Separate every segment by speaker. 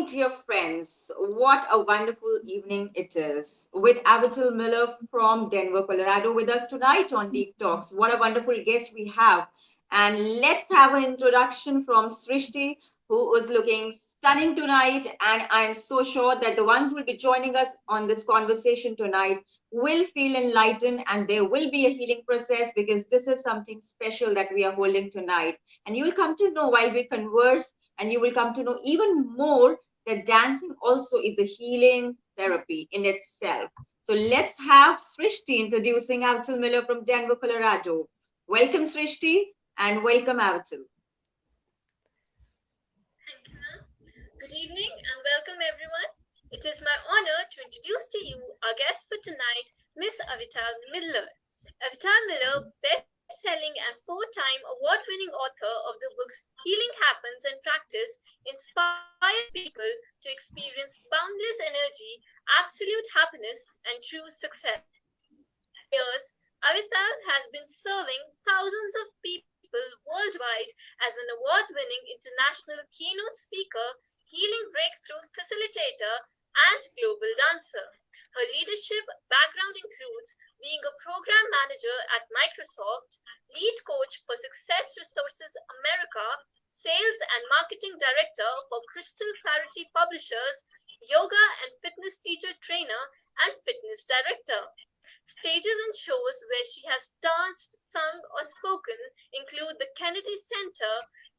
Speaker 1: dear friends. What a wonderful evening it is. With Avital Miller from Denver, Colorado, with us tonight on Deep Talks. What a wonderful guest we have. And let's have an introduction from Srishti, who is looking stunning tonight. And I'm so sure that the ones who will be joining us on this conversation tonight will feel enlightened and there will be a healing process because this is something special that we are holding tonight. And you'll come to know while we converse and you will come to know even more that dancing also is a healing therapy in itself. So let's have Srishti introducing Avital Miller from Denver, Colorado. Welcome, Srishti, and welcome, Avital.
Speaker 2: Thank you, ma'am. Good evening and welcome everyone. It is my honor to introduce to you our guest for tonight, Miss Avital Miller. Avital Miller, best-selling and four-time award-winning author of the books Healing Happens in Practice, inspires people to experience boundless energy, absolute happiness, and true success. Years, Avital has been serving thousands of people worldwide as an award-winning international keynote speaker, healing breakthrough facilitator, and global dancer. Her leadership background includes being a program manager at Microsoft, lead coach for Success Resources America, sales and marketing director for Crystal Clarity Publishers, yoga and fitness teacher trainer, and fitness director. Stages and shows where she has danced, sung, or spoken include the Kennedy Center,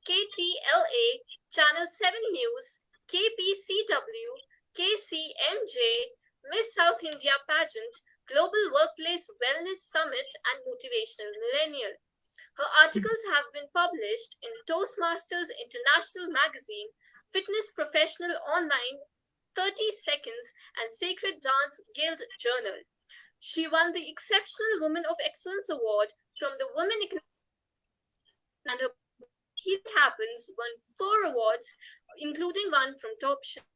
Speaker 2: KTLA, Channel 7 News, KPCW, KCMJ, Miss South India Pageant, Global Workplace Wellness Summit, and Motivational Millennial. Her articles have been published in Toastmasters International Magazine, Fitness Professional Online, 30 Seconds, and Sacred Dance Guild Journal. She won the Exceptional Woman of Excellence Award from the Women Economic and her Healing Happens won 4 awards, including one from Top Shelf.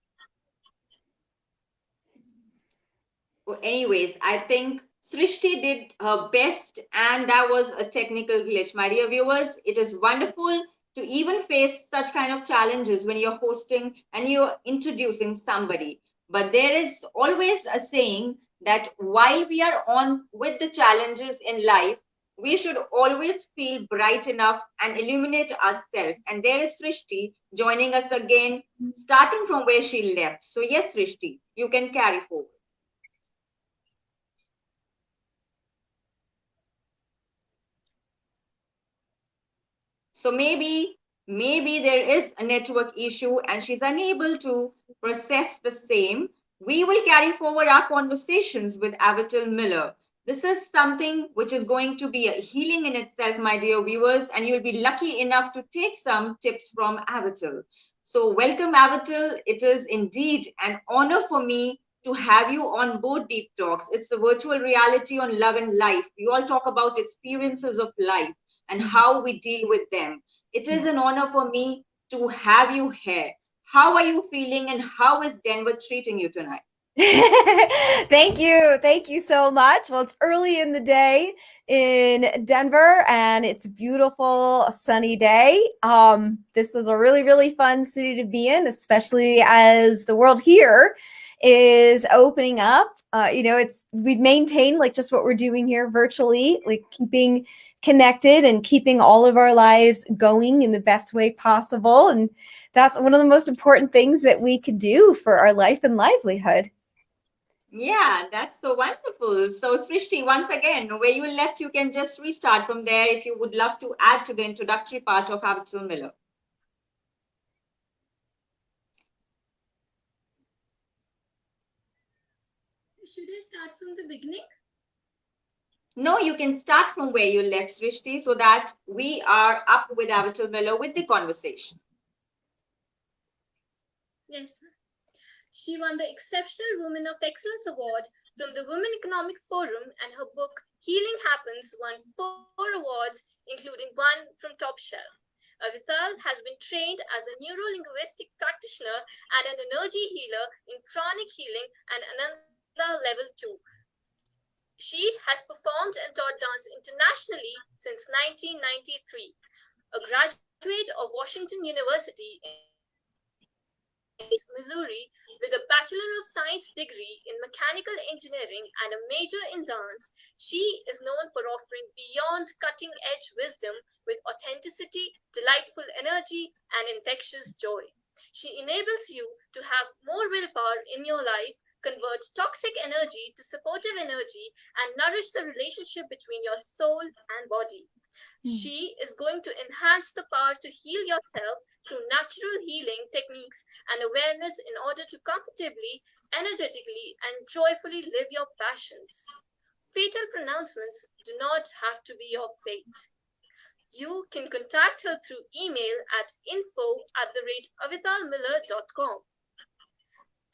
Speaker 1: Well, anyways, I think Srishti did her best, and that was a technical glitch. My dear viewers, it is wonderful to even face such kind of challenges when you're hosting and you're introducing somebody. But there is always a saying that while we are on with the challenges in life, we should always feel bright enough and illuminate ourselves. And there is Srishti joining us again, starting from where she left. So, yes, Srishti, you can carry forward. So maybe there is a network issue and she's unable to process the same. We will carry forward our conversations with Avital Miller. This is something which is going to be a healing in itself, my dear viewers, and you'll be lucky enough to take some tips from Avital. So welcome, Avital. It is indeed an honor for me to have you on board Deep Talks. It's a virtual reality on love and life. We all talk about experiences of life and how we deal with them. It is an honor for me to have you here. How are you feeling and how is Denver treating you tonight?
Speaker 3: Thank you. Thank you so much. Well, it's early in the day in Denver and it's a beautiful sunny day. This is a really, really fun city to be in, especially as the world here is opening up. We've maintained like just what we're doing here virtually, like keeping connected and keeping all of our lives going in the best way possible. And that's one of the most important things that we could do for our life and livelihood.
Speaker 1: Yeah, that's so wonderful. So, Srishti, once again, where you left, you can just restart from there if you would love to add to the introductory part of Avital Miller.
Speaker 2: Should I start from the beginning?
Speaker 1: No, you can start from where you left, Srishti, so that we are up with Avital Miller with the conversation.
Speaker 2: Yes, ma'am. She won the Exceptional Woman of Excellence Award from the Women Economic Forum, and her book Healing Happens won 4 awards, including one from Top Shelf. Avital has been trained as a neuro-linguistic practitioner and an energy healer in pranic healing and Ananda Level 2. She has performed and taught dance internationally since 1993. A graduate of Washington University Missouri, with a Bachelor of Science degree in Mechanical Engineering and a major in dance. She is known for offering beyond cutting edge wisdom with authenticity, delightful energy, and infectious joy. She enables you to have more willpower in your life, convert toxic energy to supportive energy, and nourish the relationship between your soul and body. She is going to enhance the power to heal yourself through natural healing techniques and awareness in order to comfortably, energetically, and joyfully live your passions. Fatal pronouncements do not have to be your fate. You can contact her through email at info@avitalmiller.com.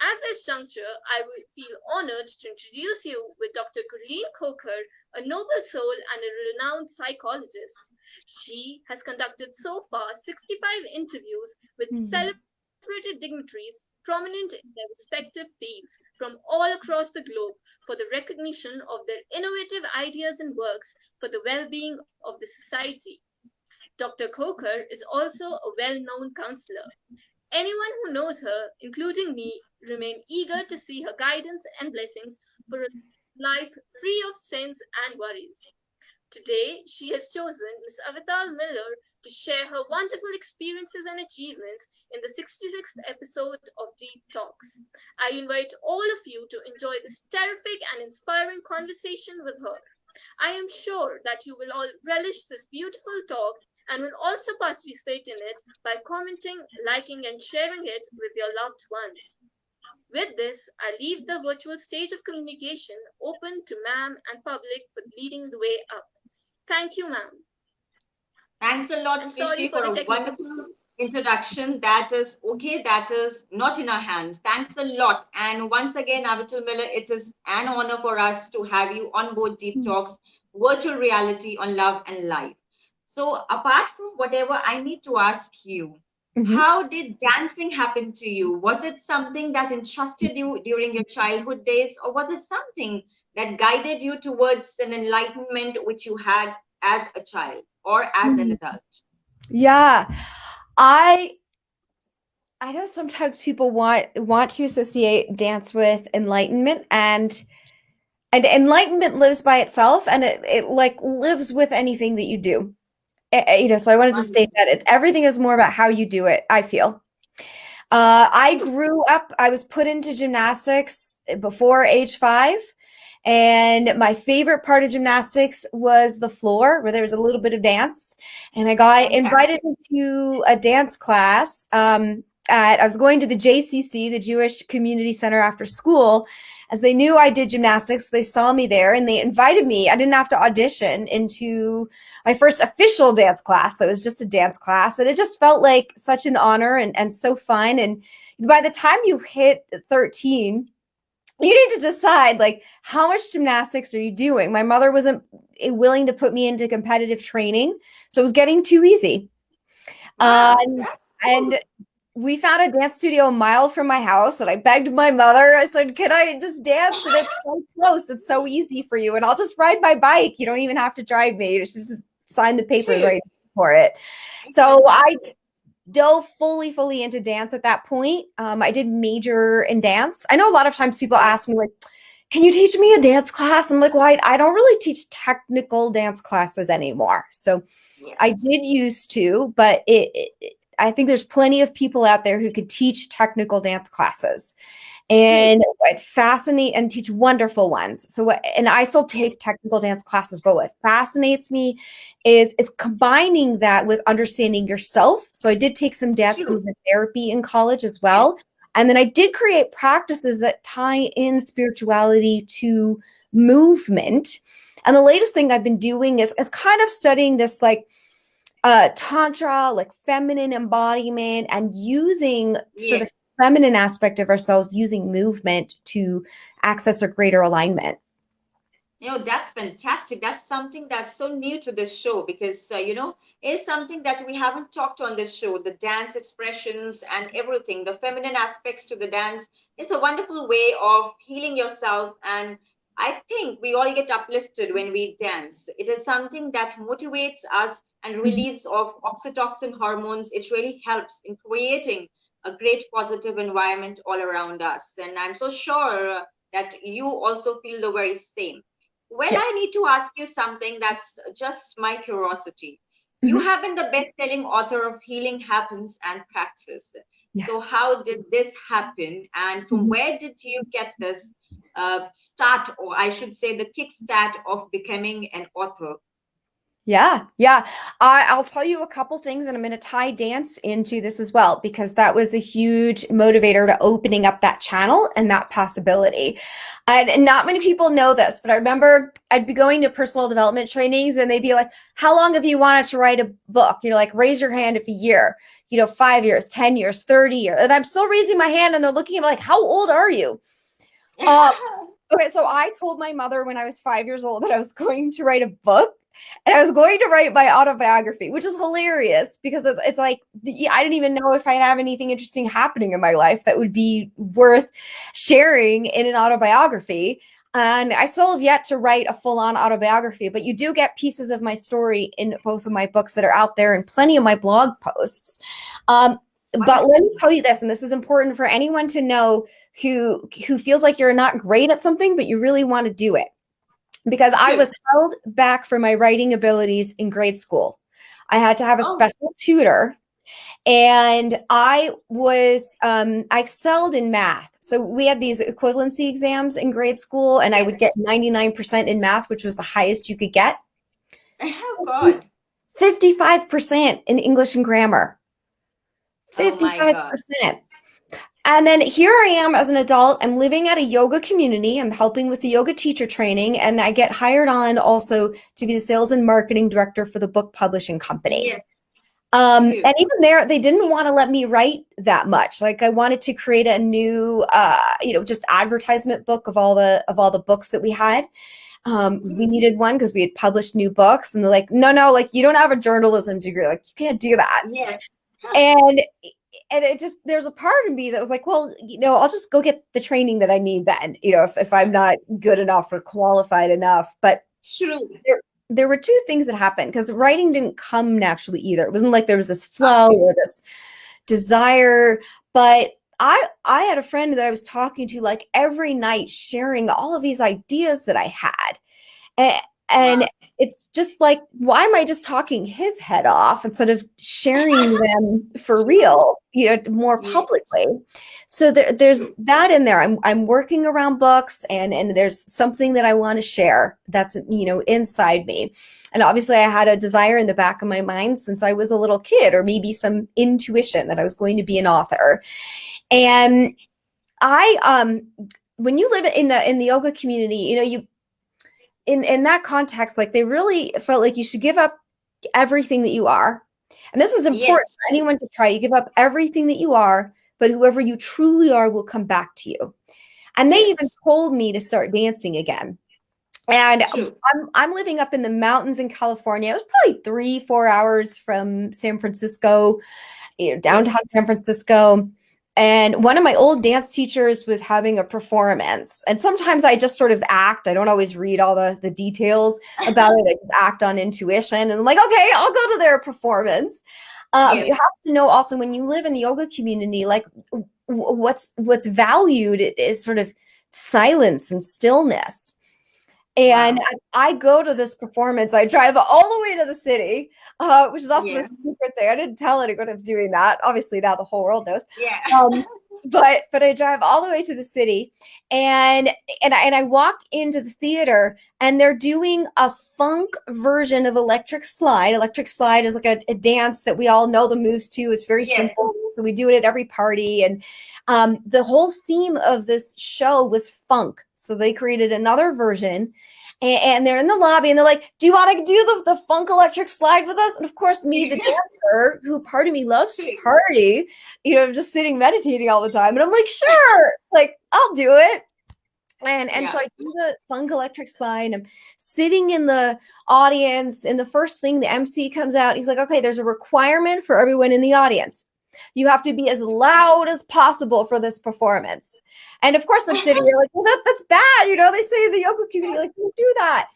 Speaker 2: At this juncture, I will feel honored to introduce you with Dr. Gurleen Khokhar, a noble soul and a renowned psychologist. She has conducted so far 65 interviews with celebrated dignitaries prominent in their respective fields from all across the globe for the recognition of their innovative ideas and works for the well being of the society. Dr. Khokhar is also a well known counselor. Anyone who knows her, including me, remain eager to see her guidance and blessings for a life free of sins and worries. Today, she has chosen Ms. Avital Miller to share her wonderful experiences and achievements in the 66th episode of Deep Talks. I invite all of you to enjoy this terrific and inspiring conversation with her. I am sure that you will all relish this beautiful talk and will also participate in it by commenting, liking, and sharing it with your loved ones. With this, I leave the virtual stage of communication open to ma'am and public for leading the way up. Thank you, ma'am.
Speaker 1: Thanks a lot,
Speaker 2: And sorry
Speaker 1: Srishti,
Speaker 2: for
Speaker 1: for
Speaker 2: the
Speaker 1: a
Speaker 2: technical.
Speaker 1: wonderful introduction. That is okay, that is not in our hands. Thanks a lot. And once again, Avital Miller, it is an honor for us to have you on board Deep Talks, virtual reality on love and life. So, apart from whatever, I need to ask you,
Speaker 3: Mhm.
Speaker 1: how did dancing happen to you? Was it something that entrusted you during your childhood days, or was it something that guided you towards an enlightenment which you had as a child or as an adult?
Speaker 3: Yeah. I I know sometimes people want to associate dance with enlightenment, and enlightenment lives by itself, and it like lives with anything that you do. So I wanted to state that everything is more about how you do it, I feel. I grew up, I was put into gymnastics before age 5. And my favorite part of gymnastics was the floor where there was a little bit of dance. And I got invited
Speaker 1: Fantastic.
Speaker 3: into a dance class. I was going to the JCC, the Jewish Community Center, after school. As they knew I did gymnastics, they saw me there and they invited me. I didn't have to audition into my first official dance class. That was just a dance class. And it just felt like such an honor and so fun. And by the time you hit 13, you need to decide like how much gymnastics are you doing. My mother wasn't willing to put me into competitive training, so it was getting too easy.
Speaker 1: Wow,
Speaker 3: And,
Speaker 1: that's
Speaker 3: and we found a dance studio a mile from my house, and I begged my mother. I said, "Can I just dance? And it's so close. It's so easy for you, and I'll just ride my bike. You don't even have to drive me. Just sign the papers
Speaker 1: cute.
Speaker 3: right for it." So I
Speaker 1: Fantastic.
Speaker 3: dove fully into dance at that point. I did major in dance. I know a lot of times people
Speaker 1: Yeah.
Speaker 3: ask me like, can you teach me a dance class? I'm like, well, I don't really teach technical dance classes anymore. So I
Speaker 1: Yes.
Speaker 3: did used to, but I think there's plenty of people out there who could teach technical dance classes
Speaker 1: True.
Speaker 3: and what fascinate and teach wonderful ones. So and I still
Speaker 1: Yes.
Speaker 3: take technical dance classes, but what fascinates me is combining that with understanding yourself. So I did take some dance
Speaker 1: True.
Speaker 3: movement therapy in college as
Speaker 1: Yes.
Speaker 3: well. And then I did create practices that tie in spirituality to movement. And the latest thing I've been doing is kind of studying this like tantra, like feminine embodiment, and using for
Speaker 1: Yes.
Speaker 3: the feminine aspect of ourselves, using movement to access a greater alignment.
Speaker 1: That's fantastic. That's something that's so new to this show because, it's something that we haven't talked on this show. The dance expressions and everything, the feminine aspects to the dance is a wonderful way of healing yourself. And I think we all get uplifted when we dance. It is something that motivates us and
Speaker 3: Mhm.
Speaker 1: release of oxytocin hormones. It really helps in creating a great positive environment all around us. And I'm so sure that you also feel the very same. Well,
Speaker 3: Yeah.
Speaker 1: I need to ask you something that's just my curiosity. You
Speaker 3: Mhm.
Speaker 1: have been the best-selling author of Healing Happens and Practice.
Speaker 3: Yeah.
Speaker 1: So how did this happen? And from
Speaker 3: Mhm.
Speaker 1: where did you get this start, or I should say the kickstart of becoming an author?
Speaker 3: Yeah, yeah. I'll tell you a couple things, and I'm going to tie dance into this as well, because that was a huge motivator to opening up that channel and that possibility. And not many people know this, but I remember I'd be going to personal development trainings and they'd be like, how long have you wanted to write a book? Like, raise your hand if a year, 5 years, 10 years, 30 years. And I'm still raising my hand and they're looking at me like, how old are you? Uh, okay, so I told my mother when I was 5 years old that I was going to write a book and I was going to write my autobiography, which is hilarious because it's like I didn't even know if I have anything interesting happening in my life that would be worth sharing in an autobiography. And I still have yet to write a full-on autobiography, but you do get pieces of my story in both of my books that are out there and plenty of my blog posts. But let me tell you this, and this is important for anyone to know who feels like you're not great at something, but you really want to do it. Because I was held back from my writing abilities in grade school. I had to have a special tutor, and I excelled in math. So we had these equivalency exams in grade school, and I would get 99% in math, which was the highest you could get.
Speaker 1: Oh God.
Speaker 3: 55% in English and grammar.
Speaker 1: Oh my God.
Speaker 3: 55%. And then here I am as an adult. I'm living at a yoga community. I'm helping with the yoga teacher training, and I get hired on also to be the sales and marketing director for the book publishing company.
Speaker 1: Yes.
Speaker 3: And even there, they didn't want to let me write that much. Like, I wanted to create a new, just advertisement book of all the books that we had. We needed one because we had published new books, and they're like, no, like, you don't have a journalism degree. Like, you can't do that.
Speaker 1: Yes.
Speaker 3: And it just, there's a part of me that was like, well, I'll just go get the training that I need then, if I'm not good enough or qualified enough. But
Speaker 1: True.
Speaker 3: There were two things that happened, because writing didn't come naturally either. It wasn't like there was this flow or this desire, but I had a friend that I was talking to like every night, sharing all of these ideas that I had. And it's just like, why am I just talking his head off instead of sharing them for real, more publicly? So there's that in there. I'm working around books, and there's something that I want to share that's, inside me. And obviously I had a desire in the back of my mind since I was a little kid, or maybe some intuition that I was going to be an author. And when you live in the yoga community, you in that context, like, they really felt like you should give up everything that you are. And this is important for anyone to try. You give up everything that you are, but whoever you truly are will come back to you. And they even told me to start dancing again. And I'm living up in the mountains in California. It was probably 3-4 hours from San Francisco, downtown San Francisco. And one of my old dance teachers was having a performance. And sometimes I just sort of act. I don't always read all the details about it. I just act on intuition. And I'm like, okay, I'll go to their performance. You have to know also, when you live in the yoga community, like, what's valued is sort of silence and stillness. And I go to this performance. I drive all the way to the city, which is also the secret thing. I didn't tell anyone I was doing that. Obviously, now the whole world knows. But I drive all the way to the city, and I walk into the theater, and they're doing a funk version of Electric Slide. Electric Slide is like a dance that we all know the moves to. It's very simple. So we do it at every party. And the whole theme of this show was funk. So they created another version, and they're in the lobby, and they're like, do you want to do the funk Electric Slide with us? And of course, me, the dancer, who part of me loves to party, just sitting meditating all the time. And I'm like, sure, like, I'll do it. And so I do the funk Electric Slide. I'm sitting in the audience, and the first thing the MC comes out, he's like, okay, there's a requirement for everyone in the audience. You have to be as loud as possible for this performance. And of course, I'm sitting here like, well, that's bad. They say in the yoga community, like, don't do that.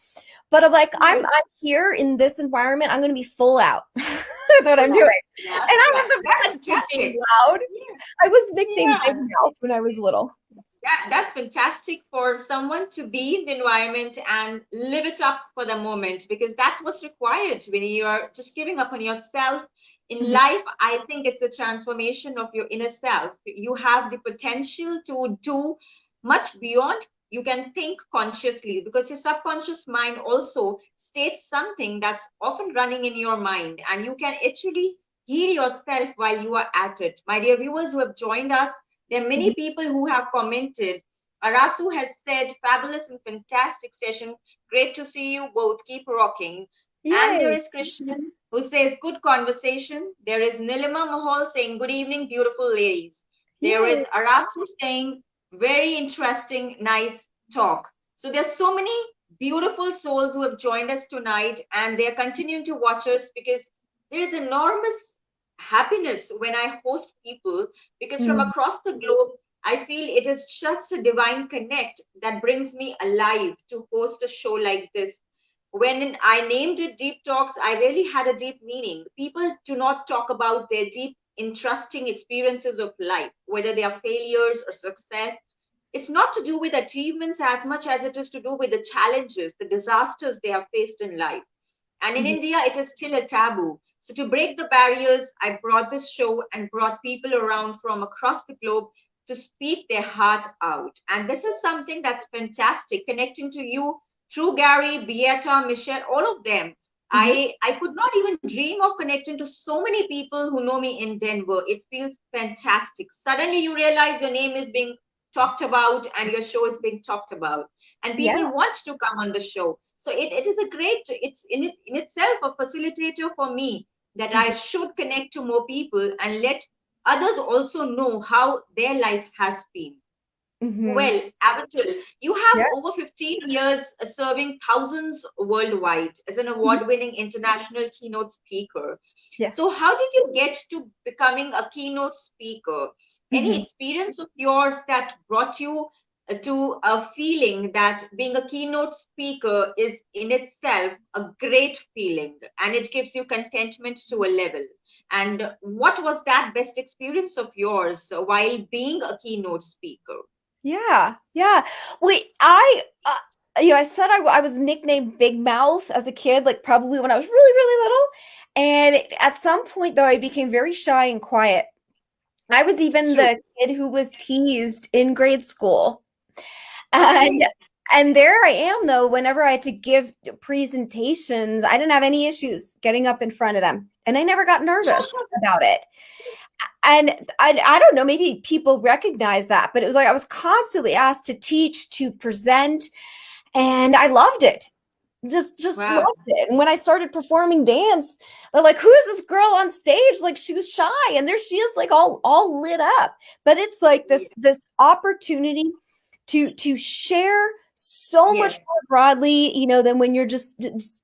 Speaker 3: But I'm like, I'm
Speaker 1: Yes.
Speaker 3: here in this environment. I'm going to be full out. That's what I'm doing.
Speaker 1: Correct.
Speaker 3: And
Speaker 1: That's
Speaker 3: I
Speaker 1: right.
Speaker 3: have the
Speaker 1: That's
Speaker 3: potential of being
Speaker 1: fantastic.
Speaker 3: loud.
Speaker 1: Yeah.
Speaker 3: I was nicknamed Big
Speaker 1: Yeah.
Speaker 3: Mouth when I was little.
Speaker 1: That's fantastic for someone to be in the environment and live it up for the moment, because that's what's required when you are just giving up on yourself in
Speaker 3: Mhm.
Speaker 1: life. I think it's a transformation of your inner self. You have the potential to do much beyond. You can think consciously because your subconscious mind also states something that's often running in your mind, and you can actually heal yourself while you are at it. My dear viewers who have joined us, there are many
Speaker 3: Mhm.
Speaker 1: people who have commented. Arasu has said, fabulous and fantastic session. Great to see you both. Keep rocking. And there
Speaker 3: Yay.
Speaker 1: is Krishnan who says, good conversation. There is Nilima Mahal saying, good evening, beautiful ladies. There is
Speaker 3: Yay.
Speaker 1: Arasu saying, very interesting, nice talk. So there's so many beautiful souls who have joined us tonight, and they're continuing to watch us because there is enormous happiness when I host people, because from
Speaker 3: Mm.
Speaker 1: across the globe, I feel it is just a divine connect that brings me alive to host a show like this. When I named it Deep Talks, I really had a deep meaning. People do not talk about their deep, interesting experiences of life, whether they are failures or success. It's not to do with achievements as much as it is to do with the challenges, the disasters they have faced in life. And in
Speaker 3: Mhm.
Speaker 1: India, it is still a taboo. So, to break the barriers, I brought this show and brought people around from across the globe to speak their heart out. And this is something that's fantastic, connecting to you through Gary, Beata, Michelle, all of them.
Speaker 3: Mhm.
Speaker 1: I could not even dream of connecting to so many people who know me in Denver. It feels fantastic. Suddenly, you realize your name is being talked about and your show is being talked about, and
Speaker 3: Yeah.
Speaker 1: people want to come on the show. So it is a great, it's in itself a facilitator for me, that I
Speaker 3: Mhm.
Speaker 1: should connect to more people and let others also know how their life has been.
Speaker 3: Mhm.
Speaker 1: Well, Avital, you
Speaker 3: Yeah.
Speaker 1: have over 15 years serving thousands worldwide as an
Speaker 3: Mhm.
Speaker 1: award winning international keynote speaker.
Speaker 3: Yeah.
Speaker 1: So, how did you get to becoming a keynote speaker? Any
Speaker 3: Mhm.
Speaker 1: experience of yours that brought you to a feeling that being a keynote speaker is in itself a great feeling and it gives you contentment to a level? And what was that best experience of yours while being a keynote speaker?
Speaker 3: Yeah, yeah. Wait, I said I was nicknamed Big Mouth as a kid, like probably when I was really, really little. And at some point, though, I became very shy and quiet. I was even
Speaker 1: True.
Speaker 3: the kid who was teased in grade school. And
Speaker 1: Okay.
Speaker 3: and there I am, though, whenever I had to give presentations, I didn't have any issues getting up in front of them. And I never got nervous about it. And I don't know, maybe people recognize that, but it was like I was constantly asked to teach, to present, and I loved it. Just
Speaker 1: Wow.
Speaker 3: loved it. And when I started performing dance, they're like, "Who is this girl on stage?" Like she was shy, and there she is, like all lit up. But it's like
Speaker 1: Yeah.
Speaker 3: this opportunity to share so much
Speaker 1: Yes.
Speaker 3: more broadly, than when you're just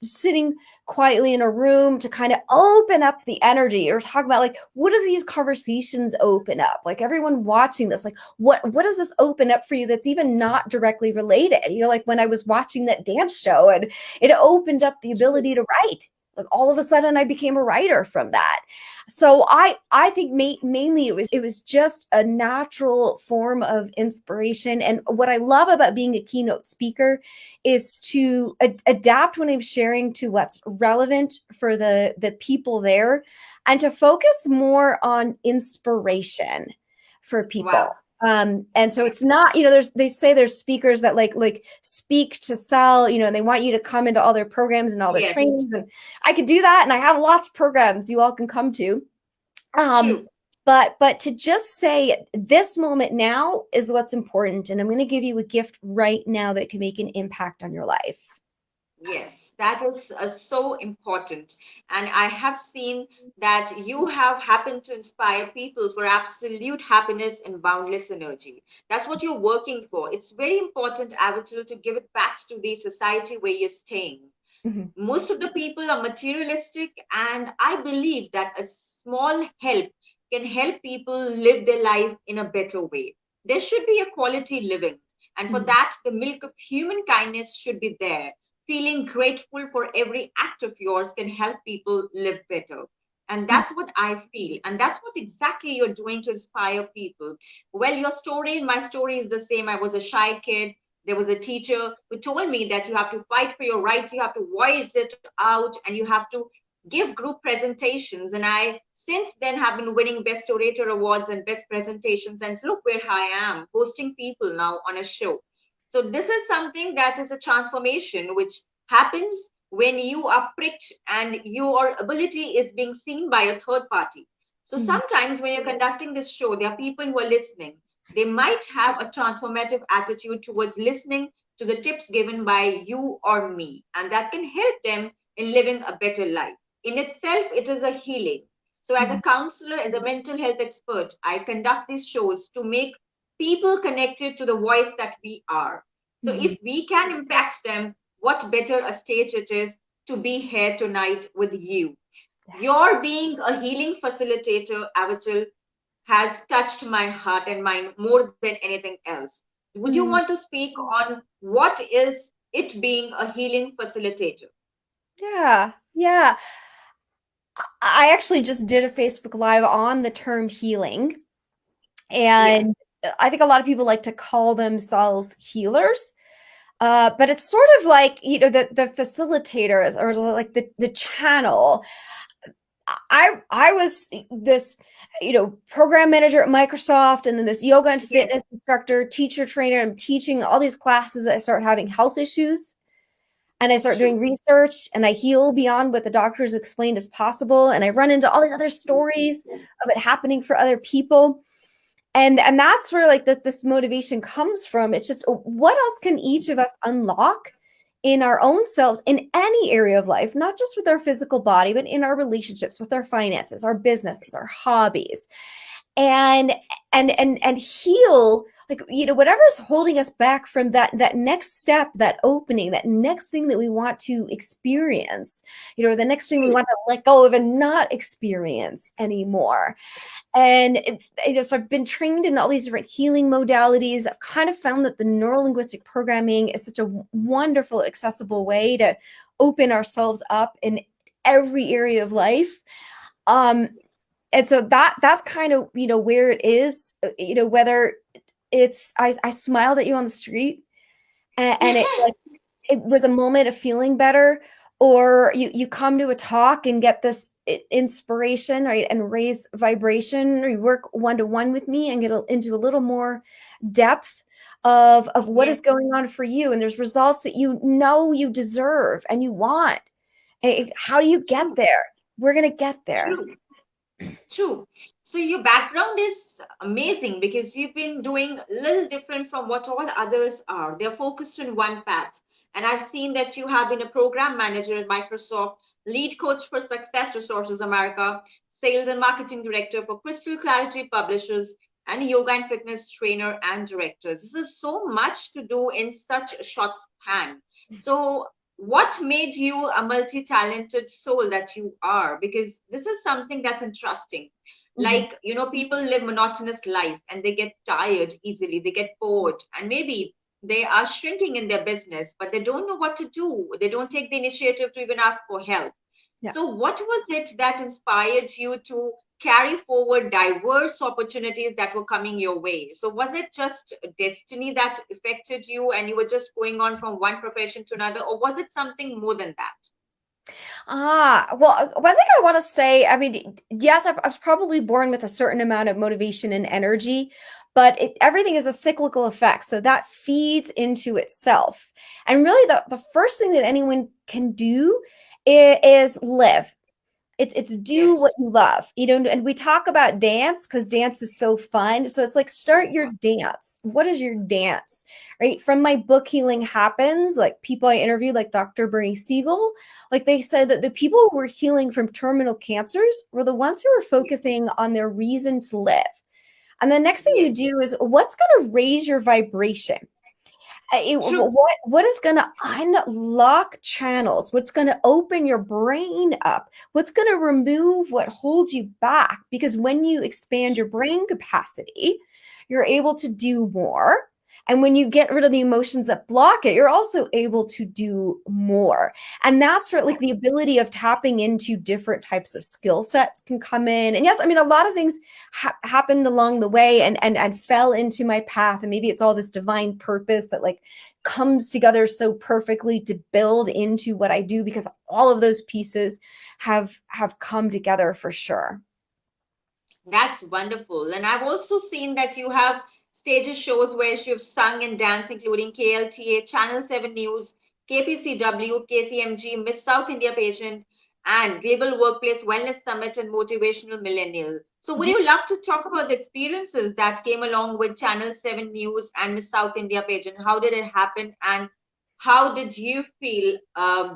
Speaker 3: sitting quietly in a room, to kind of open up the energy or talk about, like, what do these conversations open up? Like everyone watching this, like what does this open up for you that's even not directly related? Like when I was watching that dance show, and it opened up the
Speaker 1: True.
Speaker 3: ability to write. Like all of a sudden I became a writer from that. So I think mainly it was just a natural form of inspiration. And what I love about being a keynote speaker is to adapt when I'm sharing to what's relevant for the people there, and to focus more on inspiration for people.
Speaker 1: Wow.
Speaker 3: And so
Speaker 1: Yeah.
Speaker 3: it's not, they say there's speakers that like speak to sell, and they want you to come into all their programs and all their
Speaker 1: Yes.
Speaker 3: trainings. And I could do that. And I have lots of programs you all can come to. Um,
Speaker 1: True.
Speaker 3: but to just say this moment now is what's important. And I'm going to give you a gift right now that can make an impact on your life.
Speaker 1: Yes, that is so important. And I have seen that you have happened to inspire people for absolute happiness and boundless energy. That's what you're working for. It's very important, Avital, to give it back to the society where you're staying.
Speaker 3: Mhm.
Speaker 1: Most of the people are materialistic, and I believe that a small help can help people live their life in a better way. There should be a quality living, and for
Speaker 3: Mhm.
Speaker 1: that, the milk of human kindness should be there. feeling grateful for every act of yours can help people live better. And
Speaker 3: Mm,
Speaker 1: that's what I feel. And that's what exactly you're doing to inspire people. Well, your story and my story is the same. I was a shy kid. There was a teacher who told me that you have to fight for your rights, you have to voice it out, and you have to give group presentations. And I, since then, have been winning Best Orator Awards and Best Presentations. And look where I am, hosting people now on a show. So this is something that is a transformation which happens when you are pricked and your ability is being seen by a third party. So
Speaker 3: mm,
Speaker 1: sometimes when you're conducting this show, there are people who are listening. They might have a transformative attitude towards listening to the tips given by you or me, and that can help them in living a better life. In itself, it is a healing. So, as a
Speaker 3: mm,
Speaker 1: counselor, as a mental health expert, I conduct these shows to make people connected to the voice that we are. So,
Speaker 3: mm.
Speaker 1: if we can impact them, what better a stage it is to be here tonight with you. Your being a healing facilitator, Avital, has touched my heart and mind more than anything else. Would you
Speaker 3: Mm.
Speaker 1: want to speak on what is it being a healing facilitator?
Speaker 3: Yeah, yeah. I actually just did a Facebook Live on the term healing.
Speaker 1: Yeah,
Speaker 3: And I think a lot of people like to call themselves healers. But it's sort of like, the facilitators or like the channel. I was this, program manager at Microsoft and then this yoga and
Speaker 1: yes,
Speaker 3: fitness instructor, teacher trainer. I'm teaching all these classes. I start having health issues and I start doing
Speaker 1: true,
Speaker 3: research and I heal beyond what the doctors explained as possible. And I run into all these other stories of it happening for other people. And that's where like this motivation comes from. It's just what else can each of us unlock in our own selves in any area of life, not just with our physical body, but in our relationships, with our finances, our businesses, our hobbies, and and heal, like, whatever's holding us back from that next step, that opening, that next thing that we want to experience, the next thing we
Speaker 1: true.
Speaker 3: want to let go of and not experience anymore. And so I've been trained in all these different healing modalities. I've kind of found that the neuro-linguistic programming is such a wonderful, accessible way to open ourselves up in every area of life. Um, and so that's kind of, where it is, whether it's, I smiled at you on the street and it, like, it was a moment of feeling better, or you come to a talk and get this inspiration, right, and raise vibration, or you work one-to-one with me and get into a little more depth of what
Speaker 1: Yes,
Speaker 3: is going on for you, and there's results that you deserve and you want. How do you get
Speaker 1: true,
Speaker 3: there? We're going to get there.
Speaker 1: true. True. So your background is amazing because you've been doing a little different from what all others are. They're focused on one path. And I've seen that you have been a program manager at Microsoft, lead coach for Success Resources America, sales and marketing director for Crystal Clarity Publishers, and yoga and fitness trainer and director. This is so much to do in such a short span. So what made you a multi-talented soul that you are? Because this is something that's interesting.
Speaker 3: Mhm.
Speaker 1: Like, people live monotonous life and they get tired easily, they get bored, and maybe they are shrinking in their business, but they don't know what to do, they don't take the initiative to even ask for help.
Speaker 3: Yeah.
Speaker 1: So what was it that inspired you to carry forward diverse opportunities that were coming your way? So was it just destiny that affected you and you were just going on from one profession to another, or was it something more than that?
Speaker 3: Well, one thing I want to say, I mean, yes, I was probably born with a certain amount of motivation and energy, but everything is a cyclical effect. So that feeds into itself. And really, the first thing that anyone can do is live. It's do what
Speaker 1: Yes,
Speaker 3: you love, and we talk about dance because dance is so fun. So it's like, start your dance. What is your dance? Right? From my book Healing Happens, like, people I interviewed, like Dr. Bernie Siegel, like, they said that the people who were healing from terminal cancers were the ones who were focusing on their reason to live. And the next thing you
Speaker 1: yes,
Speaker 3: do is, what's going to raise your vibration?
Speaker 1: true,
Speaker 3: What is going to unlock channels? What's going to open your brain up? What's going to remove what holds you back? Because when you expand your brain capacity, you're able to do more. And when you get rid of the emotions that block it, you're also able to do more. And that's where like the ability of tapping into different types of skill sets can come in. And yes, I mean, a lot of things happened along the way and fell into my path. And maybe it's all this divine purpose that like comes together so perfectly to build into what I do, because all of those pieces have come together for sure.
Speaker 1: That's wonderful. And I've also seen that you have stages shows where you've sung and danced, including KLTA, Channel 7 News, KPCW, KCMG, Miss South India Pageant, and Global Workplace Wellness Summit and Motivational Millennial. So, would you love to talk about the experiences that came along with Channel 7 News and Miss South India Pageant? How did it happen? And how did you feel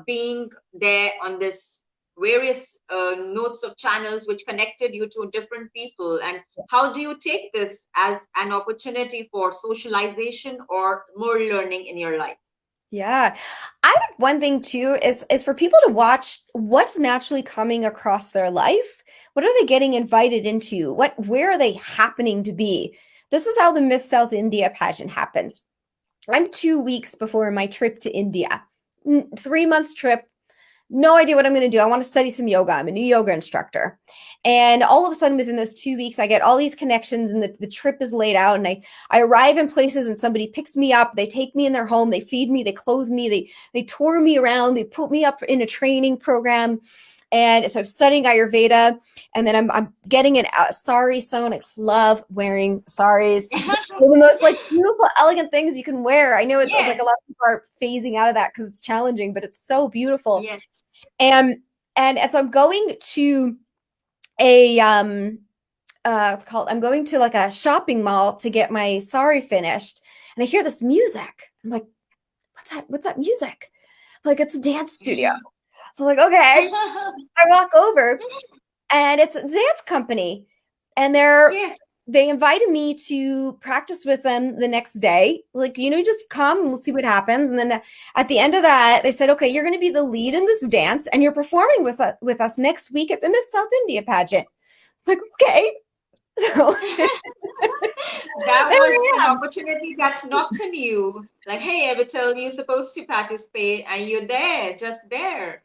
Speaker 1: being there on this various notes of channels which connected you to different people, and how do you take this as an opportunity for socialization or more learning in your life?
Speaker 3: Yeah. I think one thing too is for people to watch what's naturally coming across their life. What are they getting invited into? Where are they happening to be? This is how the Miss South India pageant happens. I'm 2 weeks before my trip to India. 3 months trip, no idea what I'm going to do. I want to study some yoga. I'm a new yoga instructor. And all of a sudden, within those 2 weeks, I get all these connections and the trip is laid out. And I arrive in places and somebody picks me up. They take me in their home. They feed me. They clothe me. They tour me around. They put me up in a training program. And so I'm studying Ayurveda, and then I'm getting a sari sewn. I love wearing saris. They're the most like beautiful, elegant things you can wear. I know it's like
Speaker 1: Yes,
Speaker 3: a lot of people are phasing out of that because it's challenging, but it's so beautiful.
Speaker 1: yes.
Speaker 3: And so I'm going to a it's called, I'm going to like a shopping mall to get my sari finished, and I hear this music. I'm like, what's that music? Like, it's a dance studio. So I'm like, okay. I walk over, and it's a dance company, and
Speaker 1: Yes.
Speaker 3: they invited me to practice with them the next day. Like, just come and we'll see what happens. And then at the end of that, they said, okay, you're going to be the lead in this dance, and you're performing with us next week at the Miss South India pageant. I'm like, okay. So
Speaker 1: That
Speaker 3: there
Speaker 1: was
Speaker 3: I
Speaker 1: an
Speaker 3: am.
Speaker 1: opportunity that knocked on you. Like, hey, Avital, you're supposed to participate, and you're there, just there,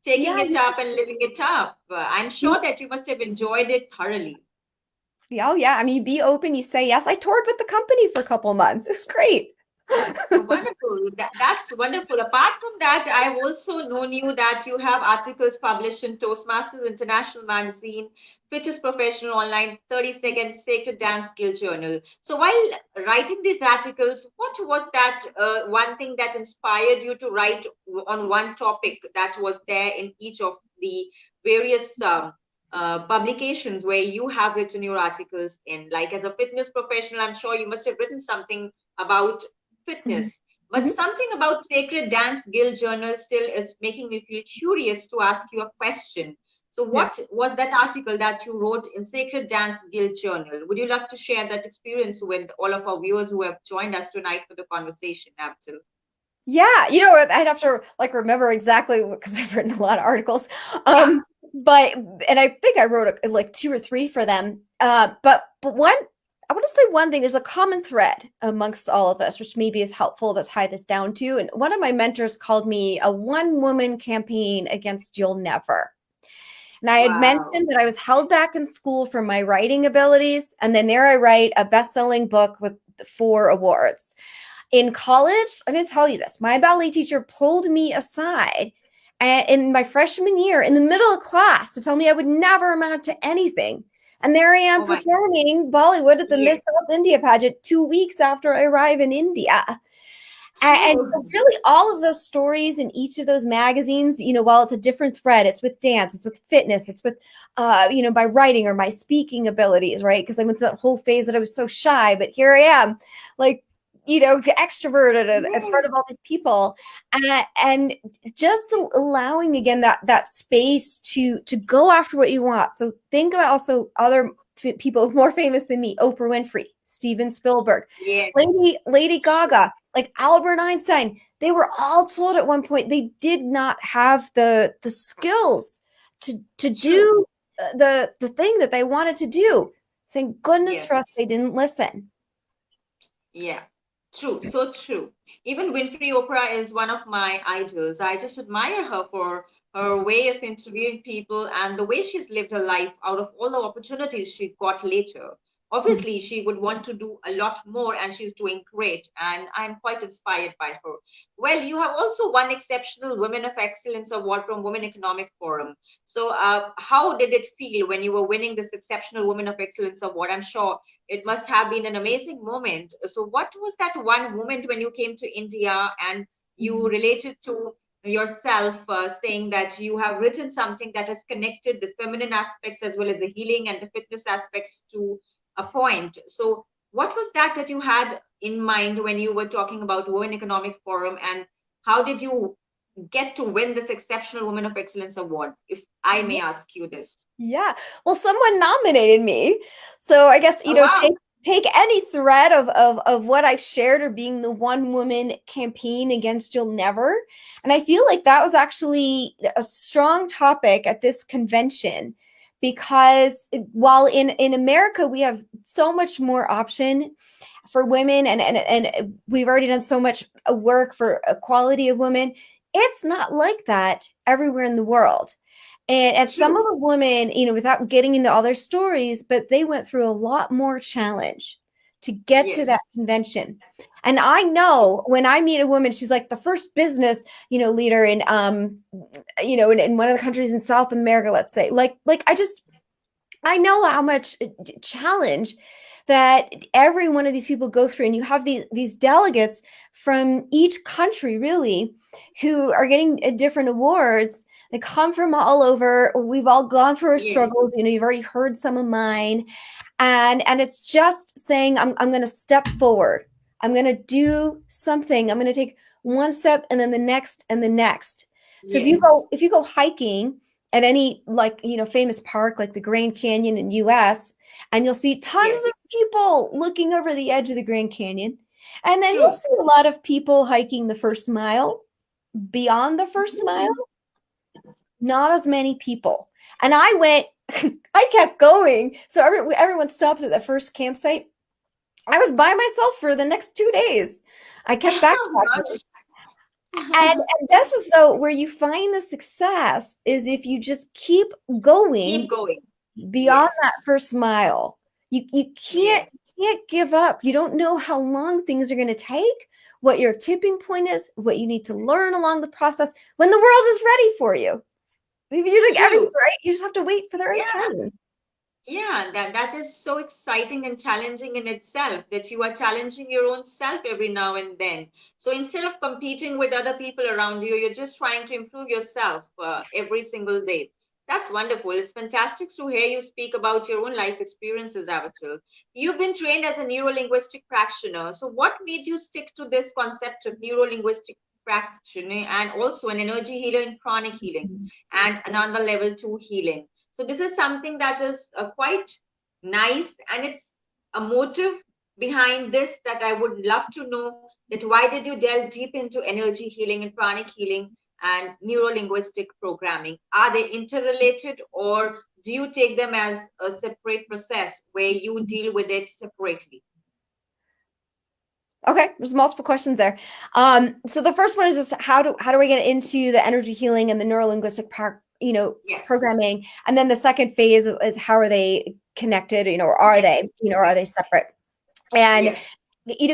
Speaker 1: taking
Speaker 3: Yeah.
Speaker 1: it up and living it up. I'm sure that you must have enjoyed it thoroughly.
Speaker 3: Yeah. Oh, yeah. I mean, you be open, you say yes. I toured with the company for a couple of months. It was great.
Speaker 1: Wonderful. That's wonderful. Apart from that, I've also known you that you have articles published in Toastmasters International Magazine, Fittest Professional Online, 30-second Sacred Dance Skill Journal. So while writing these articles, what was that one thing that inspired you to write on one topic that was there in each of the various publications where you have written your articles in? Like as a fitness professional, I'm sure you must have written something about
Speaker 3: Mhm.
Speaker 1: fitness. But something about Sacred Dance Guild Journal still is making me feel curious to ask you a question. So,
Speaker 3: Yeah.
Speaker 1: what was that article that you wrote in Sacred Dance Guild Journal? Would you love to share that experience with all of our viewers who have joined us tonight for the conversation, Abdul?
Speaker 3: Yeah, I'd have to like remember exactly because I've written a lot of articles.
Speaker 1: Yeah.
Speaker 3: But and I think I wrote like two or three for them. But one, I want to say one thing. There's a common thread amongst all of us, which maybe is helpful to tie this down to. And one of my mentors called me a one-woman campaign against You'll Never. And I had
Speaker 1: Wow.
Speaker 3: mentioned that I was held back in school for my writing abilities, and then there I write a best-selling book with 4 awards. In college, I'm going to tell you this. My ballet teacher pulled me aside in my freshman year in the middle of class to tell me I would never amount to anything. And there I am
Speaker 1: Oh my.
Speaker 3: performing Bollywood at the
Speaker 1: Yes.
Speaker 3: Miss South India pageant 2 weeks after I arrive in India. And so
Speaker 1: True.
Speaker 3: really all of those stories in each of those magazines, while it's a different thread, it's with dance, it's with fitness, it's with, my writing or my speaking abilities, right? Because I went through that whole phase that I was so shy, but here I am, like, extroverted and in front
Speaker 1: Yes.
Speaker 3: of all these people, and just allowing again that space to go after what you want. So think about also other people more famous than me: Oprah Winfrey, Steven Spielberg,
Speaker 1: Yes.
Speaker 3: Lady
Speaker 1: True.
Speaker 3: Gaga, like Albert Einstein. They were all told at one point they did not have the skills to
Speaker 1: True.
Speaker 3: do the thing that they wanted to do. Thank goodness for us
Speaker 1: Yes.
Speaker 3: they didn't listen.
Speaker 1: Yeah. True, so true. Even Winfrey Oprah is one of my idols. I just admire her for her way of interviewing people and the way she's lived her life out of all the opportunities she got later. Obviously, she would want to do a lot more, and she's doing great. And I'm quite inspired by her. Well, you have also won Exceptional Women of Excellence Award from Women Economic Forum. So, how did it feel when you were winning this Exceptional Women of Excellence Award? I'm sure it must have been an amazing moment. So, what was that one moment when you came to India and you related to yourself, saying that you have written something that has connected the feminine aspects as well as the healing and the fitness aspects to a point? So, what was that you had in mind when you were talking about Women Economic Forum, and how did you get to win this Exceptional Woman of Excellence award, if I may ask you this?
Speaker 3: Yeah. Well, someone nominated me. So I guess,
Speaker 1: Oh, wow.
Speaker 3: take any thread of what I've shared or being the one woman campaign against You'll Never. And I feel like that was actually a strong topic at this convention because while in America we have so much more option for women and we've already done so much work for equality of women, it's not like that everywhere in the world. And some of
Speaker 1: True.
Speaker 3: the women, without getting into all their stories, but they went through a lot more challenge to get to that
Speaker 1: Yes.
Speaker 3: convention. And I know when I meet a woman, she's like the first business, leader in in one of the countries in South America, let's say. I know how much challenge that every one of these people go through, and you have these delegates from each country really who are getting different awards. They come from all over. We've all gone through our
Speaker 1: Yes.
Speaker 3: struggles. You've already heard some of mine, and it's just saying I'm going to step forward. I'm going to do something. I'm going to take one step and then the next and the next. So
Speaker 1: Yes.
Speaker 3: if you go hiking at any famous park like the Grand Canyon in US, and you'll see tons
Speaker 1: Yes.
Speaker 3: of people looking over the edge of the Grand Canyon, and then you'll
Speaker 1: True.
Speaker 3: see a lot of people hiking the first mile. Beyond the first mile, not as many people. And I went I kept going, so everyone stops at the first campsite. I was by myself for the next 2 days. I kept
Speaker 1: Oh
Speaker 3: backpacking.
Speaker 1: gosh.
Speaker 3: And this is though where you find the success is if you just keep
Speaker 1: Keep
Speaker 3: going
Speaker 1: going.
Speaker 3: beyond that
Speaker 1: Yes.
Speaker 3: first mile. You
Speaker 1: Yes.
Speaker 3: can't give up. You don't know how long things are going to take, what your tipping point is, what you need to learn along the process when the world is ready for you. Maybe you're doing everything
Speaker 1: True.
Speaker 3: right. You just have to wait for the right
Speaker 1: Yeah.
Speaker 3: time.
Speaker 1: Yeah, that is so exciting and challenging in itself, that you are challenging your own self every now and then. So instead of competing with other people around you, you're just trying to improve yourself every single day. That's wonderful. It's fantastic to hear you speak about your own life experiences, Avital. You've been trained as a neuro-linguistic practitioner. So what made you stick to this concept of neuro-linguistic practitioner and also an energy healer in chronic healing and another level two healing? So this is something that is quite nice, and it's a motive behind this that I would love to know, that why did you delve deep into energy healing and pranic healing and neuro-linguistic programming? Are they interrelated, or do you take them as a separate process where you deal with it separately?
Speaker 3: Okay, there's multiple questions there. So the first one is just how do I get into the energy healing and the neurolinguistic
Speaker 1: Yes.
Speaker 3: programming, and then the second phase is how are they connected? Or are they,
Speaker 1: Connected.
Speaker 3: or are they separate? And
Speaker 1: Yes.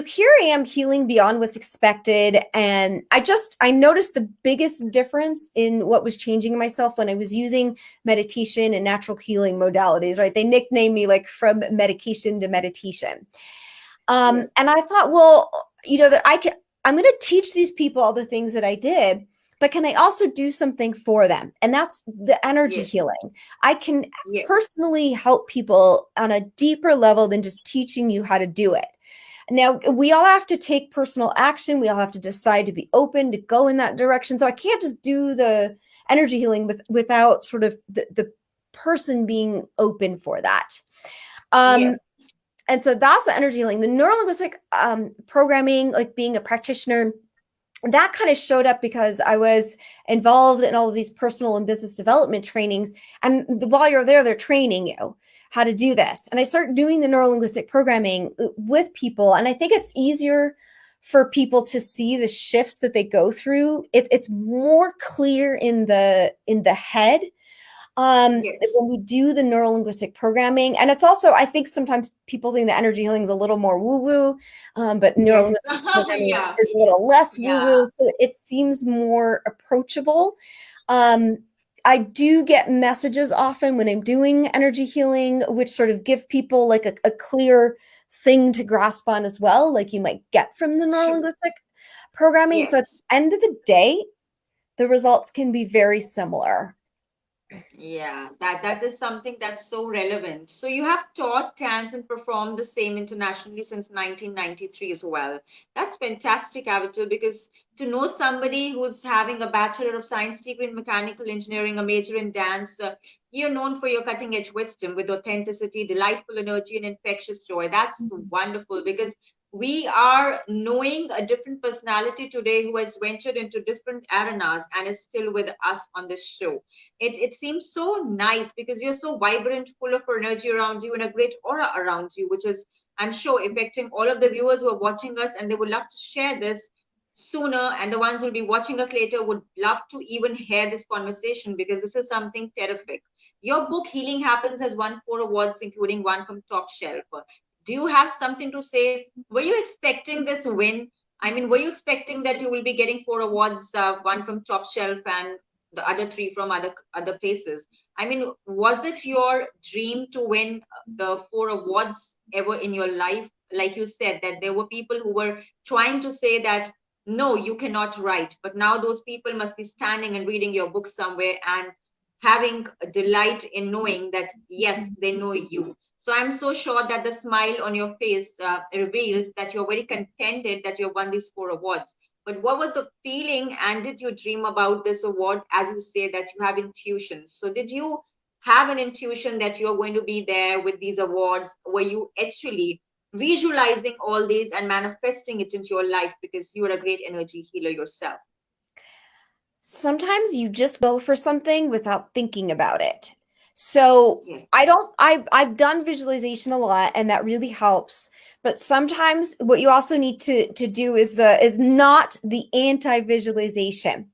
Speaker 3: here I am healing beyond what's expected, and I noticed the biggest difference in what was changing myself when I was using meditation and natural healing modalities. Right? They nicknamed me like from medication to meditation.
Speaker 1: Yes.
Speaker 3: And I thought, well, that I'm going to teach these people all the things that I did, but can I also do something for them? And that's the energy
Speaker 1: Yes.
Speaker 3: healing. I can
Speaker 1: Yes.
Speaker 3: personally help people on a deeper level than just teaching you how to do it. Now, we all have to take personal action. We all have to decide to be open to go in that direction. So I can't just do the energy healing without sort of the person being open for that.
Speaker 1: Yes.
Speaker 3: And so that's the energy healing. The neurolinguistic programming, like being a practitioner, that kind of showed up because I was involved in all of these personal and business development trainings. And while you're there, they're training you how to do this. And I started doing the neurolinguistic programming with people. And I think it's easier for people to see the shifts that they go through. It's more clear in the head
Speaker 1: Yes.
Speaker 3: when we do the neuro linguistic programming. And it's also, I think sometimes people think that energy healing is a little more woo woo, but neuro
Speaker 1: Yes.
Speaker 3: linguistic programming
Speaker 1: Yeah.
Speaker 3: is a little less woo
Speaker 1: Yeah.
Speaker 3: woo. So it seems more approachable. Um, I do get messages often when I'm doing energy healing, which sort of give people like a clear thing to grasp on as well, like you might get from the neuro
Speaker 1: True.
Speaker 3: linguistic programming. So at
Speaker 1: Yes.
Speaker 3: the end of the day, the results can be very similar.
Speaker 1: Yeah, that is something that's so relevant. So you have taught, danced, and performed the same internationally since 1993 as well. That's fantastic, Avital, because to know somebody who's having a Bachelor of Science degree in mechanical engineering, a major in dance, you're known for your cutting edge wisdom with authenticity, delightful energy, and infectious joy. That's wonderful because we are knowing a different personality today who has ventured into different arenas and is still with us on this show. It seems so nice because you're so vibrant, full of energy around you, and a great aura around you, which is, I'm sure, affecting all of the viewers who are watching us, and they would love to share this sooner. And the ones who will be watching us later would love to even hear this conversation because this is something terrific. Your book, Healing Happens, has won 4 awards, including one from Top Shelf. Do you have something to say? Were you expecting this win? I mean, were you expecting that you will be getting 4 awards, one from Top Shelf and the other three from other places? I mean, was it your dream to win the 4 awards ever in your life? Like you said, that there were people who were trying to say that no, you cannot write, but now those people must be standing and reading your book somewhere and having a delight in knowing that yes, they know you. So I'm so sure that the smile on your face reveals that you're very contented that you won these 4 awards. But what was the feeling, and did you dream about this award? As you say that you have intuitions. So did you have an intuition that you're going to be there with these awards? Were you actually visualizing all these and manifesting it into your life because you are a great energy healer yourself?
Speaker 3: Sometimes you just go for something without thinking about it. So
Speaker 1: Yes.
Speaker 3: I've done visualization a lot and that really helps. But sometimes what you also need to do is not the anti-visualization.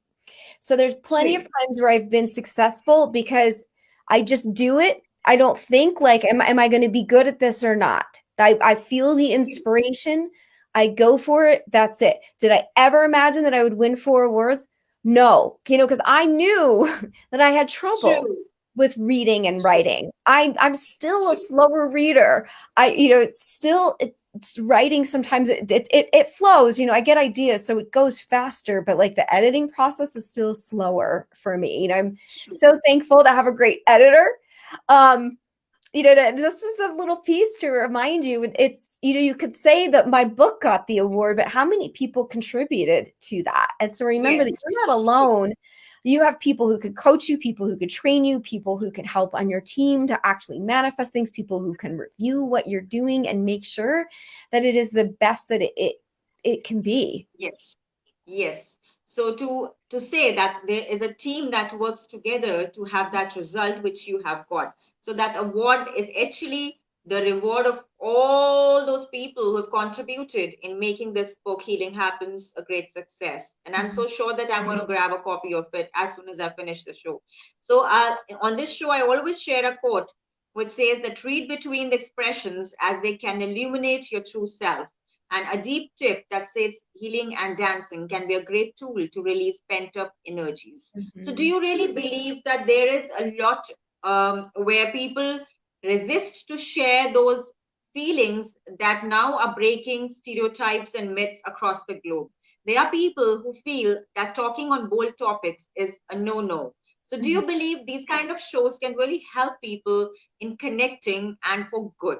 Speaker 3: So there's plenty of
Speaker 1: True.
Speaker 3: times where I've been successful because I just do it. I don't think like, am I going to be good at this or not? I feel the inspiration. I go for it. That's it. Did I ever imagine that I would win 4 awards? No, because I knew that I had trouble
Speaker 1: True.
Speaker 3: with reading and
Speaker 1: True.
Speaker 3: writing. I'm still a
Speaker 1: True.
Speaker 3: slower reader. It's still it's writing sometimes it flows. I get ideas, so it goes faster, but like the editing process is still slower for me. I'm
Speaker 1: True.
Speaker 3: so thankful to have a great editor. Um, this is the little piece to remind you. It's, you could say that my book got the award, but how many people contributed to that? And so remember that
Speaker 1: Yes.
Speaker 3: you're not
Speaker 1: True.
Speaker 3: alone. You have people who could coach you, people who could train you, people who can help on your team to actually manifest things, people who can review what you're doing and make sure that it is the best that it can be.
Speaker 1: Yes. Yes. So to say that there is a team that works together to have that result which you have got. So that award is actually the reward of all those people who have contributed in making this book Healing Happens a great success. And I'm so sure that I'm going to grab a copy of it as soon as I finish the show. So on this show, I always share a quote which says that read between the expressions as they can illuminate your true self. And a deep tip that says healing and dancing can be a great tool to release pent up energies. So, do
Speaker 3: Mhm.
Speaker 1: you really believe that there is a lot where people resist to share those feelings that now are breaking stereotypes and myths across the globe? There are people who feel that talking on bold topics is a no no. So, do
Speaker 3: Mhm.
Speaker 1: you believe these kind of shows can really help people in connecting and for good?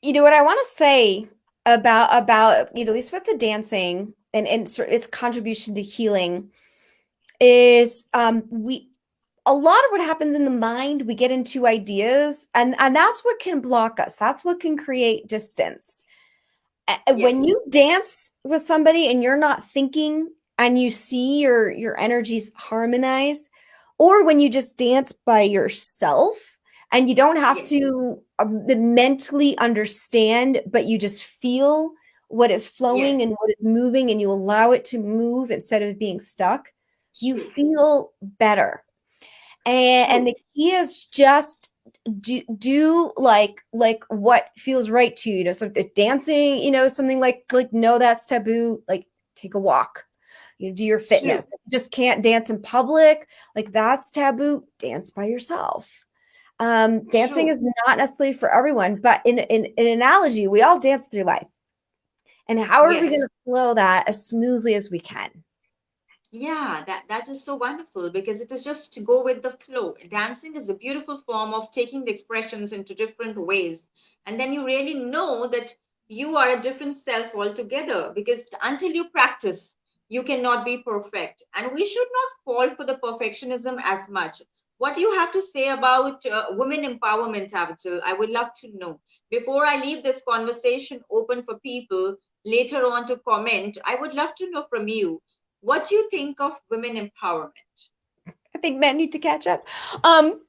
Speaker 3: What I want to say about at least with the dancing and its contribution to healing is we a lot of what happens in the mind, we get into ideas, and that's what can block us. That's what can create distance. When
Speaker 1: Yes.
Speaker 3: you dance with somebody and you're not thinking and you see your energies harmonize, or when you just dance by yourself and you don't have
Speaker 1: Yes.
Speaker 3: to mentally understand, but you just feel what is flowing
Speaker 1: Yes.
Speaker 3: and what is moving, and you allow it to move instead of being stuck, you
Speaker 1: True.
Speaker 3: feel better. And
Speaker 1: True.
Speaker 3: the key is just do like what feels right to you. So dancing, something like no, that's taboo. Like take a walk. Do your
Speaker 1: True.
Speaker 3: fitness. If you just can't dance in public, like that's taboo. Dance by yourself. Dancing
Speaker 1: True.
Speaker 3: is not necessarily for everyone, but in an analogy, we all dance through life. And how are we going
Speaker 1: Yes.
Speaker 3: to flow that as smoothly as we can?
Speaker 1: Yeah, that is so wonderful because it is just to go with the flow. Dancing is a beautiful form of taking the expressions into different ways. And then you really know that you are a different self altogether because until you practice, you cannot be perfect. And we should not fall for the perfectionism as much. What you have to say about women empowerment, Avital, I would love to know. Before I leave this conversation open for people later on to comment, I would love to know from you what do you think of women empowerment?
Speaker 3: I think men need to catch up. Um,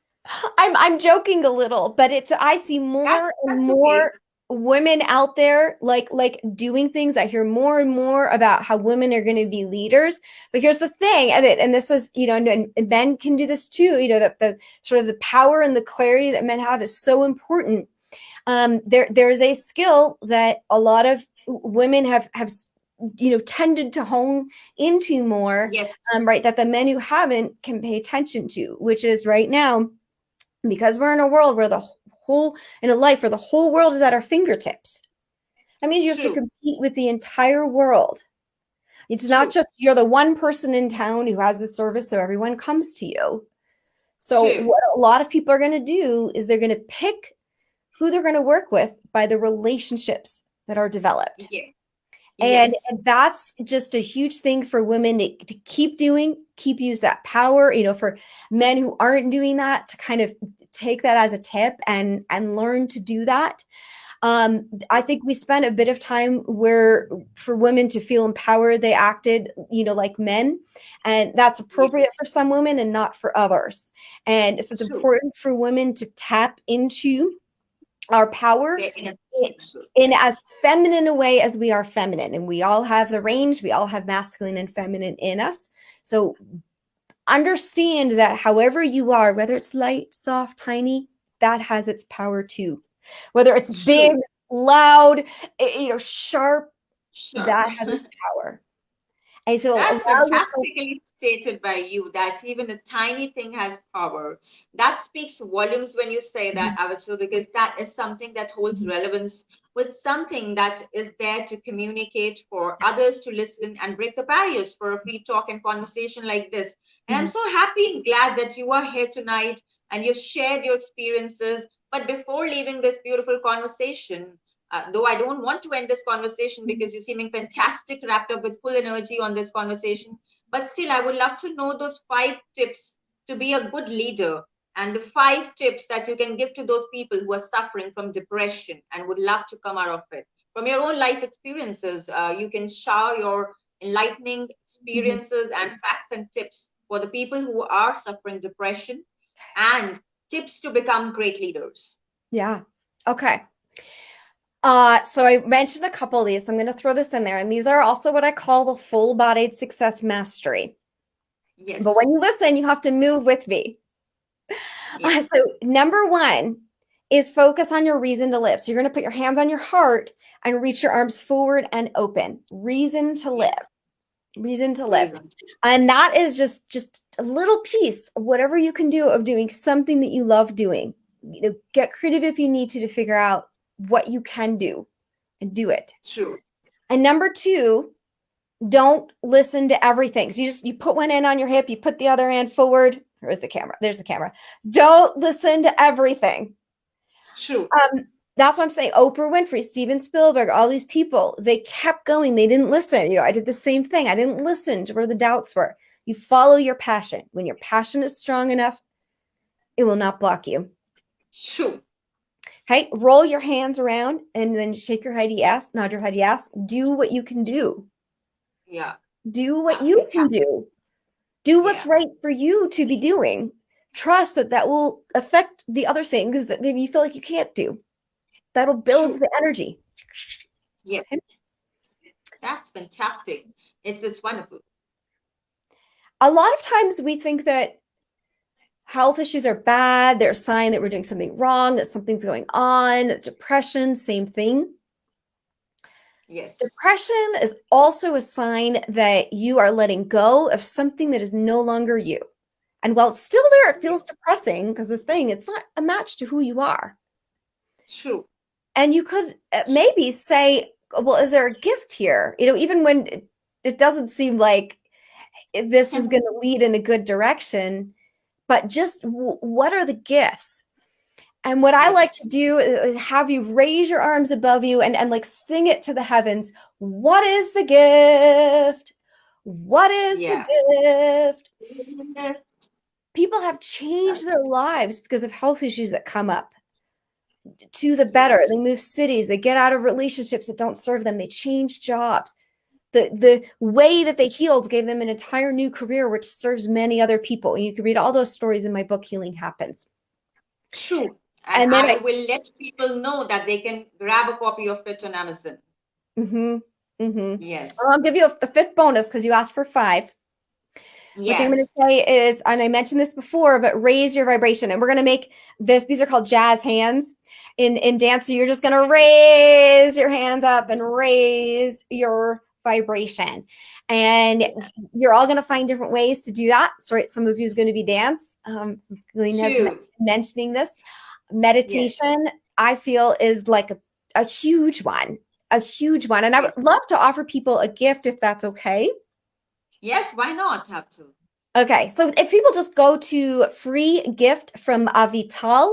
Speaker 3: I'm joking a little, but I see
Speaker 1: That's
Speaker 3: more and
Speaker 1: that's okay.
Speaker 3: more women out there like doing things. I hear more and more about how women are going to be leaders. But here's the thing, and this is, and men can do this too. The sort of the power and the clarity that men have is so important. There's a skill that a lot of women have tended to hone into more,
Speaker 1: Yes,
Speaker 3: right, that the men who haven't can pay attention to, which is right now, because we're in a world where in a life where the whole world is at our fingertips. That means you have to
Speaker 1: true,
Speaker 3: compete with the entire world. It's not
Speaker 1: true,
Speaker 3: just you're the one person in town who has the service, so everyone comes to you. So
Speaker 1: true.
Speaker 3: what a lot of people are going to do is they're going to pick who they're going to work with by the relationships that are developed.
Speaker 1: Yes,
Speaker 3: And,
Speaker 1: yes,
Speaker 3: and that's just a huge thing for women to keep doing, keep use that power, for men who aren't doing that to kind of take that as a tip and learn to do that. I think we spent a bit of time where for women to feel empowered, they acted, like men, and that's
Speaker 1: yes,
Speaker 3: appropriate for some women and not for others. And so it's
Speaker 1: true.
Speaker 3: important for women to tap into our power
Speaker 1: Their inner
Speaker 3: in,
Speaker 1: potential.
Speaker 3: in
Speaker 1: Yes,
Speaker 3: as feminine a way as we are feminine. And we all have the range, we all have masculine and feminine in us. So understand that however you are, whether it's light, soft, tiny, that has its power too. Whether it's big,
Speaker 1: true.
Speaker 3: loud, sharp,
Speaker 1: Sure.
Speaker 3: that has its power. And so
Speaker 1: That's
Speaker 3: allow yourself.
Speaker 1: fantastically stated by you that even a tiny thing has power. That speaks volumes when you say that, Avital, because that is something that holds relevance with something that is there to communicate for others to listen and break the barriers for a free talk and conversation like this. And I'm so happy and glad that you are here tonight and you've shared your experiences. But before leaving this beautiful conversation, though I don't want to end this conversation because you're seeming fantastic, wrapped up with full energy on this conversation. But still, I would love to know those 5 tips to be a good leader and the 5 tips that you can give to those people who are suffering from depression and would love to come out of it. From your own life experiences, you can share your enlightening experiences and facts and tips for the people who are suffering depression and tips to become great leaders.
Speaker 3: Yeah. Okay. So I mentioned a couple of these. I'm going to throw this in there. And these are also what I call the full-bodied success mastery. But
Speaker 1: Yes,
Speaker 3: when you listen, you have to move with me.
Speaker 1: yes,
Speaker 3: So number one is focus on your reason to live. So you're going to put your hands on your heart and reach your arms forward and open. Reason to live.
Speaker 1: yes.
Speaker 3: Reason to live.
Speaker 1: Reason.
Speaker 3: And that is just a little piece of whatever you can do of doing something that you love doing. Get creative if you need to figure out what you can do and do it.
Speaker 1: True.
Speaker 3: And number two, don't listen to everything. So you put one hand on your hip, you put the other hand forward. Where's the camera? There's the camera. Don't listen to everything.
Speaker 1: True.
Speaker 3: That's what I'm saying. Oprah Winfrey, Steven Spielberg, all these people, they kept going. They didn't listen. I did the same thing. I didn't listen to where the doubts were. You follow your passion. When your passion is strong enough, it will not block you.
Speaker 1: True.
Speaker 3: Okay, roll your hands around and then shake your head yes, nod your head yes. Do what you can do.
Speaker 1: Yeah.
Speaker 3: Do what
Speaker 1: That's
Speaker 3: you can
Speaker 1: fantastic.
Speaker 3: do. Do what's
Speaker 1: Yeah.
Speaker 3: right for you to be doing. Trust that will affect the other things that maybe you feel like you can't do. That'll build
Speaker 1: True.
Speaker 3: the energy.
Speaker 1: Yes.
Speaker 3: Okay?
Speaker 1: That's fantastic. It's just wonderful.
Speaker 3: A lot of times we think that health issues are bad. They're a sign that we're doing something wrong, that something's going on. Depression, same thing.
Speaker 1: Yes.
Speaker 3: Depression is also a sign that you are letting go of something that is no longer you. And while it's still there, it feels depressing because this thing, it's not a match to who you are.
Speaker 1: True.
Speaker 3: And you could maybe say, well, is there a gift here? Even when it doesn't seem like this is going to lead in a good direction, but just what are the gifts? And what I like
Speaker 1: Yes.
Speaker 3: to do is have you raise your arms above you and like sing it to the heavens. What is the gift? What is the
Speaker 1: Yeah.
Speaker 3: gift? People have changed their lives because of health issues that come up to the better.
Speaker 1: Yes.
Speaker 3: They move cities, they get out of relationships that don't serve them, they change jobs. The way that they healed gave them an entire new career, which serves many other people. And you can read all those stories in my book, Healing Happens.
Speaker 1: True. And
Speaker 3: And then
Speaker 1: I will let people know that they can grab a copy of it on Amazon. Yes.
Speaker 3: I'll give you the fifth bonus because you asked for 5. Which I'm going
Speaker 1: Yes.
Speaker 3: to say is, and I mentioned this before, but raise your vibration. And we're going to make these are called jazz hands in dance. So you're just going to raise your hands up and raise your vibration. And you're all going to find different ways to do that. So some of you is going to be dance. Gurleen has mentioning this. Meditation,
Speaker 1: Yes.
Speaker 3: I feel, is like a huge one, a huge one. And I would love to offer people a gift if that's okay.
Speaker 1: Yes, why not have to?
Speaker 3: Okay, so if people just go to free gift from Avital,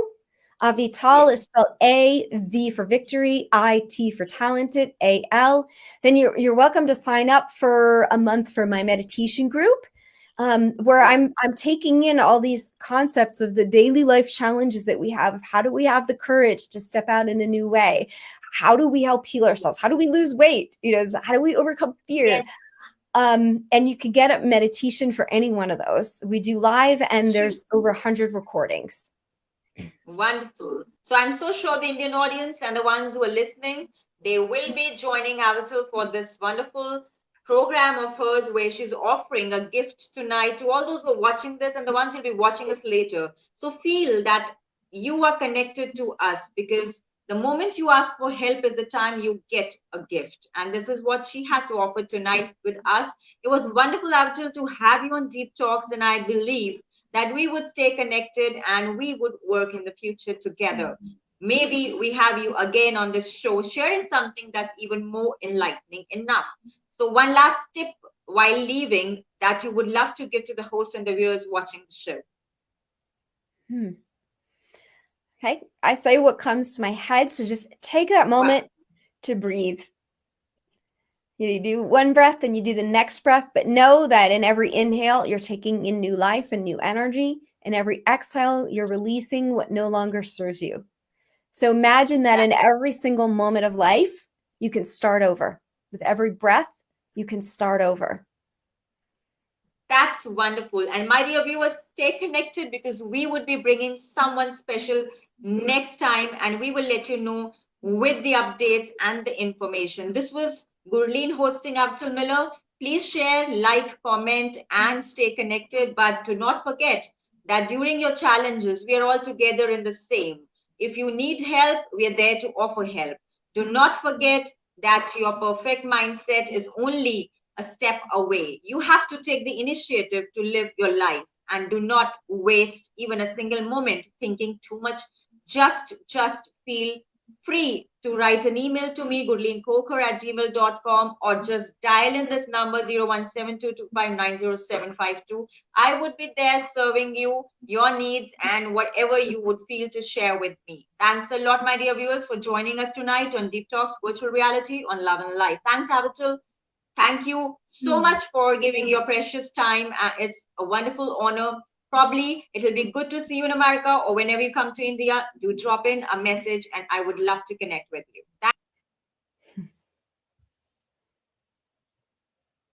Speaker 3: Avital is spelled A-V for victory, I-T for talented, A-L, then you're welcome to sign up for a month for my meditation group, where I'm taking in all these concepts of the daily life challenges that we have. How do we have the courage to step out in a new way? How do we help heal ourselves? How do we lose weight? How do we overcome fear?
Speaker 1: Yes.
Speaker 3: And you can get a meditation for any one of those. We do live, and there's over 100 recordings.
Speaker 1: Wonderful. So I'm so sure the Indian audience and the ones who are listening, they will be joining Avital for this wonderful program of hers where she's offering a gift tonight to all those who are watching this and the ones who will be watching us later. So feel that you are connected to us because the moment you ask for help is the time you get a gift. And this is what she had to offer tonight with us. It was wonderful, Avital, to have you on Deep Talks. And I believe that we would stay connected and we would work in the future together. Maybe we have you again on this show sharing something that's even more enlightening enough. So, one last tip while leaving that you would love to give to the host and the viewers watching the show.
Speaker 3: Okay, I say what comes to my head. So just take that moment to breathe. You do one breath and you do the next breath, but know that in every inhale, you're taking in new life and new energy. In every exhale, you're releasing what no longer serves you. So imagine that in every single moment of life, you can start over. With every breath, you can start over.
Speaker 1: That's wonderful. And my dear viewers, stay connected because we would be bringing someone special next time and we will let you know with the updates and the information. This was Gurleen hosting Avital Miller. Please share, like, comment, and stay connected. But do not forget that during your challenges, we are all together in the same. If you need help, we are there to offer help. Do not forget that your perfect mindset is only a step away. You have to take the initiative to live your life and do not waste even a single moment thinking too much. Just feel free to write an email to me, gurleenkhokhar@gmail.com, or just dial in this number 0172259075. I would be there serving you, your needs, and whatever you would feel to share with me. Thanks a lot, my dear viewers, for joining us tonight on Deep Talks Virtual Reality on Love and Life. Thanks, Avital. Thank you so much for giving your precious time. It's a wonderful honor. Probably it'll be good to see you in America or whenever you come to India. Do drop in a message and I would love to connect with you.